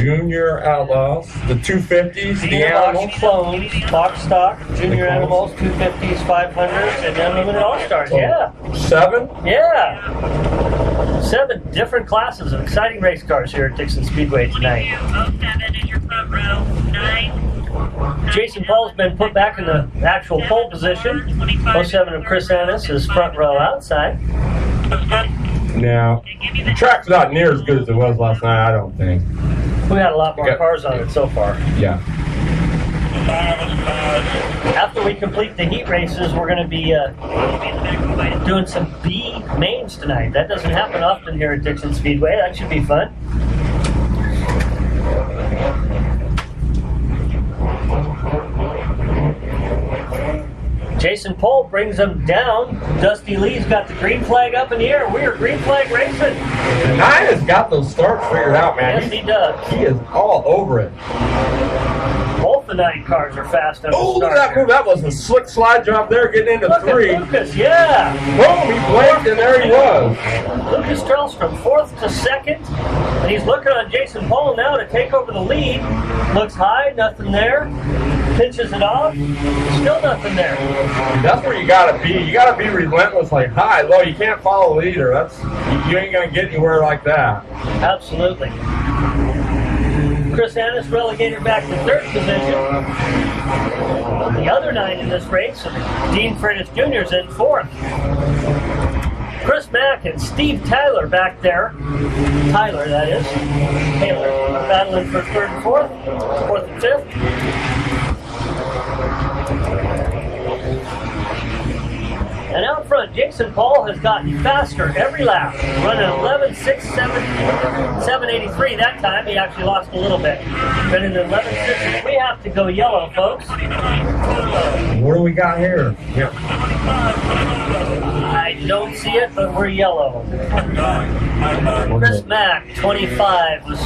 Junior Outlaws, the 250s, the Animals, clones, box stock, junior animals, 250s, 500s, and unlimited all-stars. Yeah. 7? Yeah. 7 different classes of exciting race cars here at Dixon Speedway tonight. 07 is your front row. 9. Jason Paul's been put back in the actual pole position. 07 of Chris Annis is front row outside. Now, the track's not near as good as it was last night, I don't think. We had a lot more cars on it so far. Yeah. After we complete the heat races, we're going to be doing some B mains tonight. That doesn't happen often here at Dixon Speedway. That should be fun. Jason Pohl brings them down. Dusty Lee's got the green flag up in the air. We are green flag racing. The 9 has got those starts figured out, man. Yes, he does. He is all over it. Both the 9 cars are fast. Oh, look at that move. That was a slick slide job there, getting into Look 3. at Lucas, yeah. Boom, he blinked, and there he was. Lucas Trellstrom, 4th to 2nd. And he's looking on Jason Pohl now to take over the lead. Looks high, nothing there. Pinches it off, still nothing there. That's where you gotta be. You gotta be relentless, like high, low. You can't follow the leader. You ain't gonna get anywhere like that. Absolutely. Chris Annis relegated back to 3rd position. The other 9 in this race, Dean Freitas Jr. is in 4th. Chris Mack and Steve Tyler back there. Tyler, that is. Taylor battling for 3rd and 4th, 4th and 5th. And out front, Jason Paul has gotten faster every lap, running 11.6, 783 that time. He actually lost a little bit. Been in 11.6. We have to go yellow, folks. What do we got here? Yeah. I don't see it, but we're yellow. Chris Mack, 25, was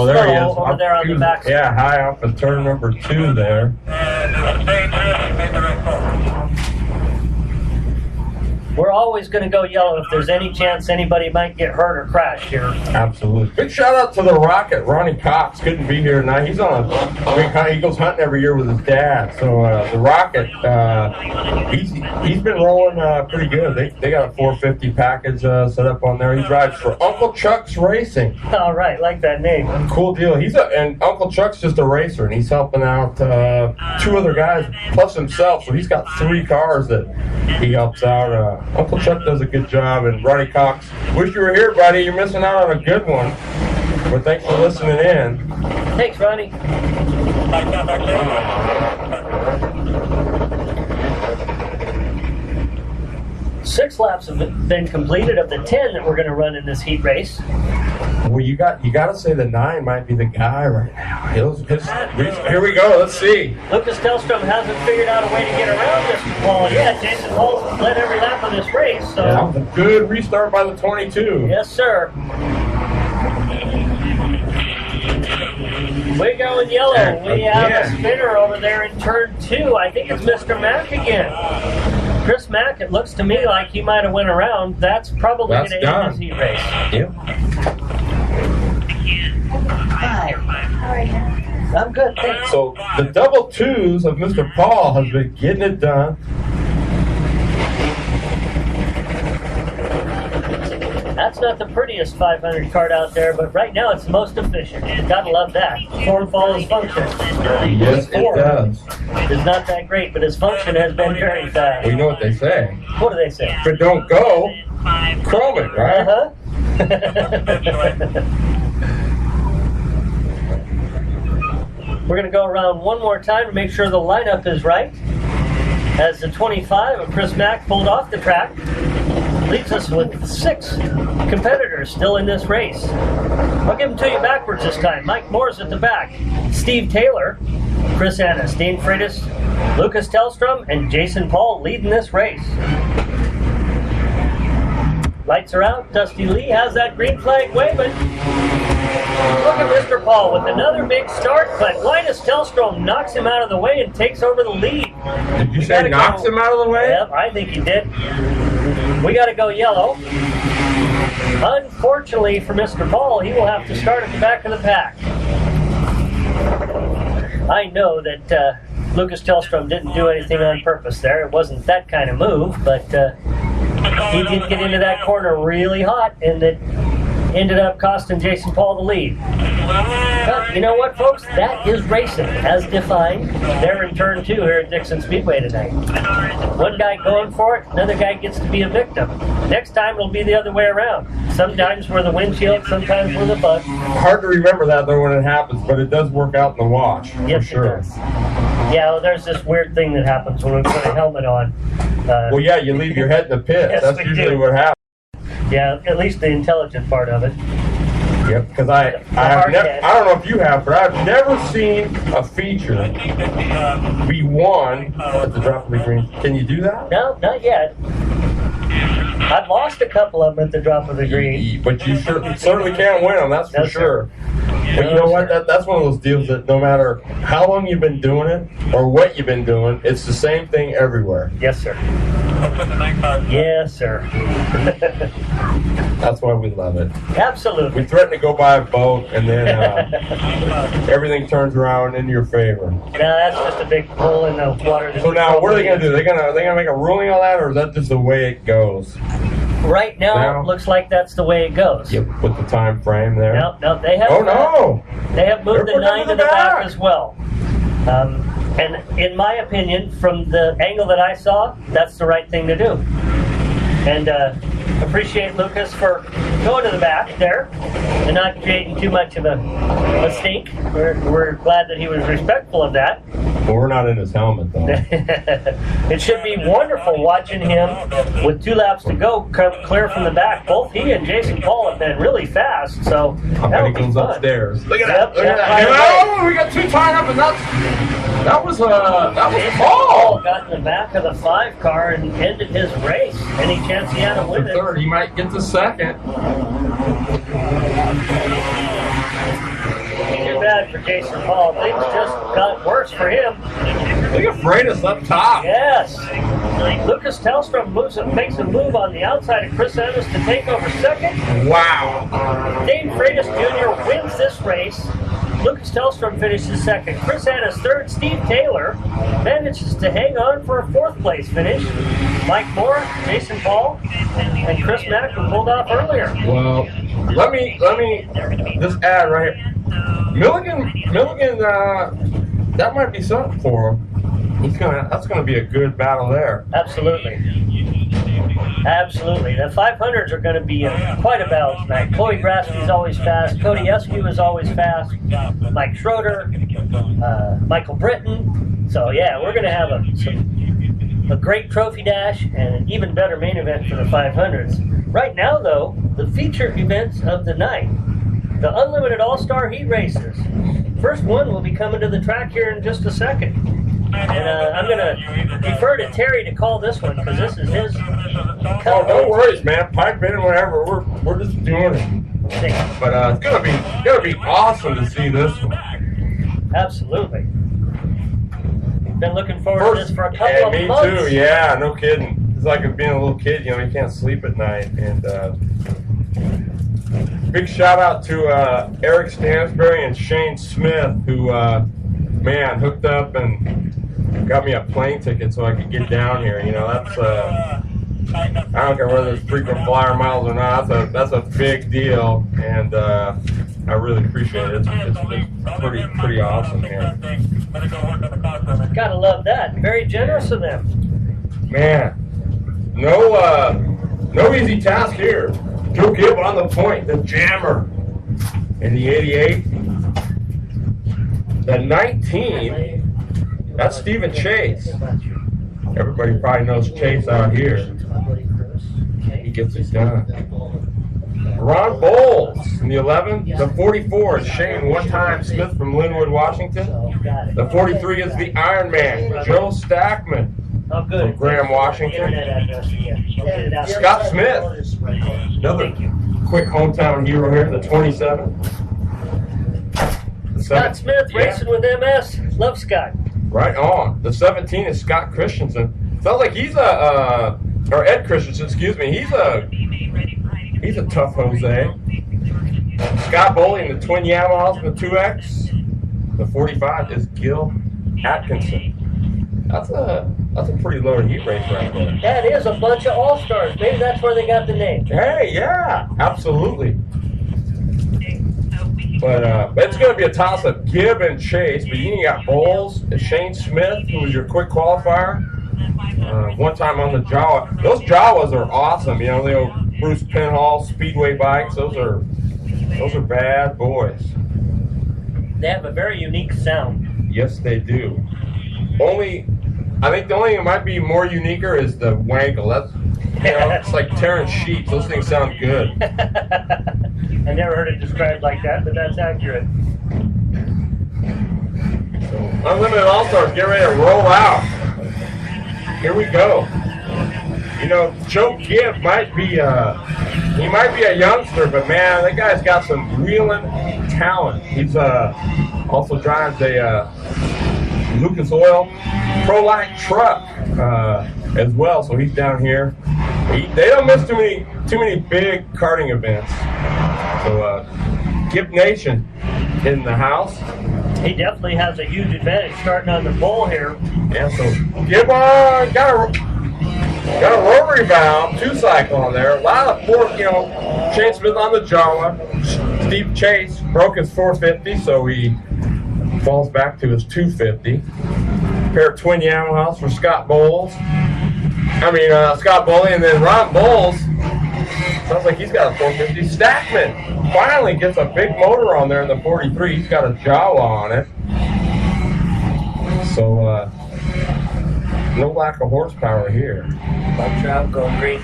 there he is. over there on the back. Yeah, high up in turn number 2 there. We're always going to go yellow if there's any chance anybody might get hurt or crash here. Absolutely. Big shout out to the Rocket. Ronnie Cox couldn't be here tonight. He's on he goes hunting every year with his dad. So the Rocket, he's been rolling pretty good. They got a 450 package set up on there. He drives for Uncle Chuck's Racing. All right, like that name. Cool deal. And Uncle Chuck's just a racer, and he's helping out 2 other guys plus himself. So he's got 3 cars that he helps out. Uncle Chuck does a good job, and Ronnie Cox, wish you were here, buddy. You're missing out on a good one. But thanks for listening in. Thanks, Ronnie. 6 laps have been completed of the 10 that we're going to run in this heat race. Well, you got to say the 9 might be the guy right now. Here we go. Let's see. Lucas Tellstrom hasn't figured out a way to get around this Paul yet. Jason Paul's led every lap of this race. So. Yeah, that was a good restart by the 22. Yes, sir. We go in yellow. We have a spinner over there in turn 2. I think it's Mr. Mack again. Chris Mack, it looks to me like he might have went around. That's probably going to end this heat race. Yep. Hi. How are you? I'm good, thanks. So the double 2s of Mr. Paul has been getting it done. That's not the prettiest 500 card out there, but right now it's the most efficient. Gotta love that. Form follows function. Yes, it does. It's not that great, but his function has been very fast. Well, you know what they say. What do they say? If it don't go, chrome it, right? Uh-huh. We're going to go around one more time to make sure the lineup is right. As the 25 of Chris Mack pulled off the track, leaves us with 6 competitors still in this race. I'll give them to you backwards this time. Mike Moore's at the back. Steve Taylor, Chris Annis, Dean Freitas, Lucas Tellstrom, and Jason Paul leading this race. Lights are out. Dusty Lee has that green flag waving. Look at Mr. Paul with another big start, but Linus Tellstrom knocks him out of the way and takes over the lead. Did you say knocks him out of the way? Yep, I think he did. We got to go yellow. Unfortunately for Mr. Paul, he will have to start at the back of the pack. I know that Lucas Tellstrom didn't do anything on purpose there. It wasn't that kind of move, but he did get into that corner really hot, and it ended up costing Jason Paul the lead. But you know what, folks? That is racing, as defined. They're in turn 2 here at Dixon Speedway tonight. One guy going for it, another guy gets to be a victim. Next time it'll be the other way around. Sometimes we're the windshield, sometimes we're the bug. Hard to remember that though when it happens, but it does work out in the wash. Yes, for sure. It does. Yeah, well, there's this weird thing that happens when we put a helmet on. Well, yeah, you leave your head in the pit. Yes, That's we usually do. what happens. Yeah, at least the intelligent part of it. Yep, because I don't know if you have, but I've never seen a feature be won at the drop of the green. Can you do that? No, not yet. I've lost a couple of them at the drop of the green. But you certainly can't win them, that's for No, sure. sir. But you know what? That's one of those deals that no matter how long you've been doing it or what you've been doing, it's the same thing everywhere. Yes, sir. Yes, sir. That's why we love it. Absolutely. We threaten to go buy a boat, and then everything turns around in your favor. No, that's just a big hole in the water. So now, what are they going to do? Are they gonna make a ruling on that, or is that just the way it goes? Right now, it looks like that's the way it goes. Yep, with the time frame there. No, they have. Oh no! They have moved They're the 9 putting to it the back back as well. And in my opinion, from the angle that I saw, that's the right thing to do. And appreciate Lucas for going to the back there and not creating too much of a mistake. We're glad that he was respectful of that. Well, we're not in his helmet though. It should be wonderful watching him with 2 laps to go come clear from the back. Both he and Jason Paul have been really fast, so How he goes upstairs. Look at Yep, that! Look at yep, that! Oh, we got 2 tied up, and that was Paul Paul. got in the back of the 5 car and ended his race. Any chance he had to win it? Third, he might get the second. Too bad for Jason Paul. Things just got worse for him. Look at Freitas up top. Yes. Lucas Tellstrom makes a move on the outside of Chris Ennis to take over second. Wow. Dane Freitas Jr. wins this race. Lucas Tellstrom finishes second. Chris Ennis third. Steve Taylor manages to hang on for a 4th place finish. Mike Moore, Jason Paul, and Chris Mack were pulled off earlier. Well, let me just add right here. Milligan, that might be something for him. That's gonna be a good battle there. Absolutely. Absolutely. The 500s are going to be quite a battle tonight. Chloe Grasky's always fast. Cody Eskew is always fast. Mike Schroeder, Michael Britton. So, yeah, we're going to have a great trophy dash and an even better main event for the 500s. Right now, though, the feature events of the night. The Unlimited All-Star Heat Races. First one will be coming to the track here in just a second. And I'm going to defer to Terry to call this one because this is his. Oh, no worries, man. Pipe in and whatever. We're just doing it. But it's gonna be awesome to see this one. Absolutely. Been looking forward to this for a couple of months. Me too. Yeah, no kidding. It's like being a little kid. You can't sleep at night. And big shout out to Eric Stansbury and Shane Smith, who hooked up and got me a plane ticket so I could get down here. That's I don't care whether it's frequent flyer miles or not. That's a big deal, and I really appreciate it. It's pretty awesome here. Gotta love that. Very generous of them. Man, no easy task here. Joe Gibb on the point, the jammer in the 88. The 19, that's Stephen Chase. Everybody probably knows Chase out here. He gets it done. Ron Bowles in the 11. The 44 is Shane One-Time Smith from Linwood, Washington. The 43 is the Iron Man, Joe Stackman from Graham, Washington. Scott Smith, another quick hometown hero here, the 27. Scott Smith racing with MS. Love Scott. Right on. The 17 is Scott Christensen. Sounds like he's or Ed Christensen, excuse me. He's a tough Jose. Scott Bowling, the twin Yamahas and the 2X. The 45 is Gil Atkinson. That's a pretty loaded heat race right there. That is a bunch of all-stars. Maybe that's where they got the name. Hey, yeah, absolutely. But it's going to be a toss-up, Gibb and Chase. But you got Bowles, Shane Smith, who was your quick qualifier. One time on the Jawa. Those Jawas are awesome. You know, the old Bruce Penhall Speedway bikes. Those are bad boys. They have a very unique sound. Yes, they do. I think the only thing that might be more uniquer is the wangle. That's, you know, it's like tearing sheets. Those things sound good. I never heard it described like that, but that's accurate. So, Unlimited All-Stars, get ready to roll out. Here we go. You know, Joe Gibb might be a youngster, but man, that guy's got some wheeling talent. He's also drives a Lucas Oil Pro-Line truck as well, so he's down here. They don't miss too many big karting events. So Gibb Nation in the house. He definitely has a huge advantage starting on the bowl here. Yeah, so Gibb got a rotary valve, 2-cycle on there. A lot of fork, you know, Shane Smith on the Jawa. Steve Chase broke his 450, so he falls back to his 250. Pair of twin Yamahas for Scott Bowles. Scott Bowley, and then Ron Bowles. Sounds like he's got a 450. Stackman finally gets a big motor on there in the 43. He's got a Jawa on it. So, no lack of horsepower here. Buck Trout going green.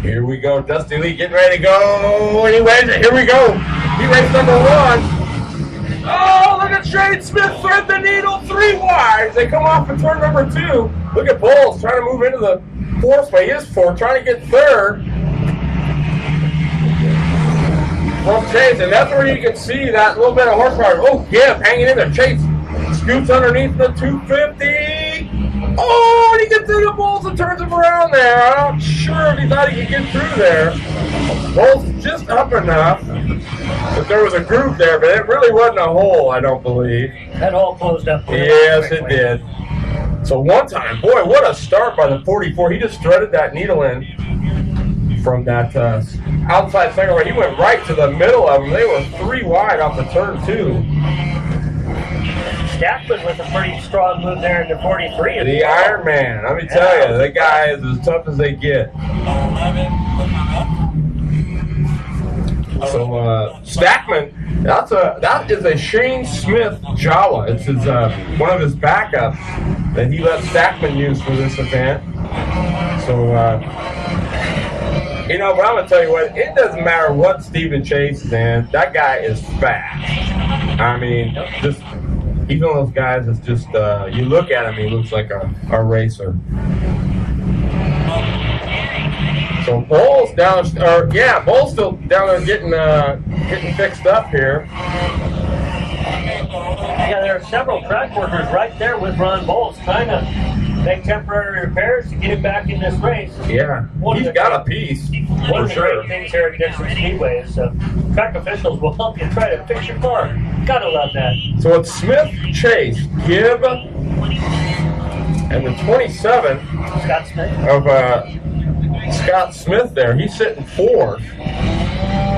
Here we go. Dusty Lee getting ready to go. Anyways, here we go. He race number 1. Oh, look at Shane Smith thread the needle 3 wide. They come off in turn number 2. Look at Bowles trying to move into the 4th way. He is 4th, trying to get 3rd. From Chase, and that's where you can see that little bit of horsepower. Oh, Gibb hanging in there. Chase scoots underneath the 250. Oh, and he gets through the Bowles and turns him around there. I'm not sure if he thought he could get through there. Bowles just up enough that there was a groove there, but it really wasn't a hole, I don't believe. That hole closed up. Yes, it did. So one time, boy, what a start by the 44. He just threaded that needle in from that outside second where he went right to the middle of them. They were 3 wide off of turn 2. Stackman with a pretty strong move there in the 43. The Iron Man, let me tell you, that guy is as tough as they get. So Stackman, that is a Shane Smith Jawa. It's his one of his backups that he let Stackman use for this event. So you know, but I'm gonna tell you what, it doesn't matter what Stephen Chase is in. That guy is fast. I mean, just he's one of those guys that's just you look at him, he looks like a racer. So Bowles Bowles still down there getting fixed up here. Yeah, there are several track workers right there with Ron Bowles trying to make temporary repairs to get him back in this race. Yeah, he's got a piece One of for the sure. great things here at Dixon Speedway is track officials will help you try to fix your car. Gotta love that. So it's Smith, Chase, Gibb, and the 27 Scott Smith. of Scott Smith there. He's sitting 4th.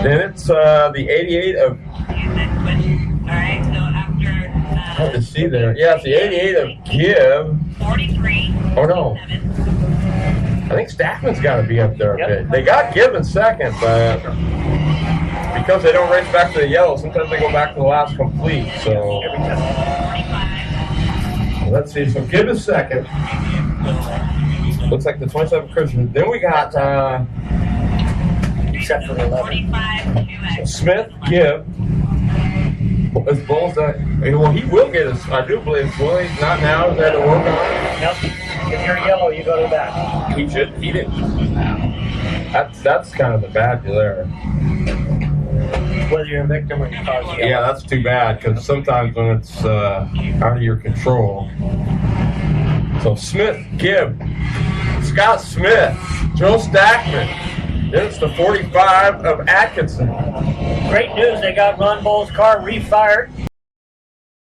Then it's the 88 of. Hard to see there. Yeah, it's the 88 of Gibb. 43. Oh no. I think Stackman's got to be up there a Yep. bit. They got Gibb in 2nd, but because they don't race back to the yellow, sometimes they go back to the last complete. So let's see. So Gibb is 2nd. Looks like the 27 Christian. Then we got Except for the 11. Smith, Gibb. Is Bowles that? Well, he will get his. I do believe. Well, he's not now. He's had to work on it. Nope. If you're yellow, you go to the back. He should. He didn't. That's kind of the bad there. Whether you're a victim or you cause yellow. Yeah, that's too bad because sometimes when it's out of your control. So Smith, Gibb, Scott Smith, Joe Stackman. Then it's the 45 of Atkinson. Great news, they got Ron Bowles' car refired.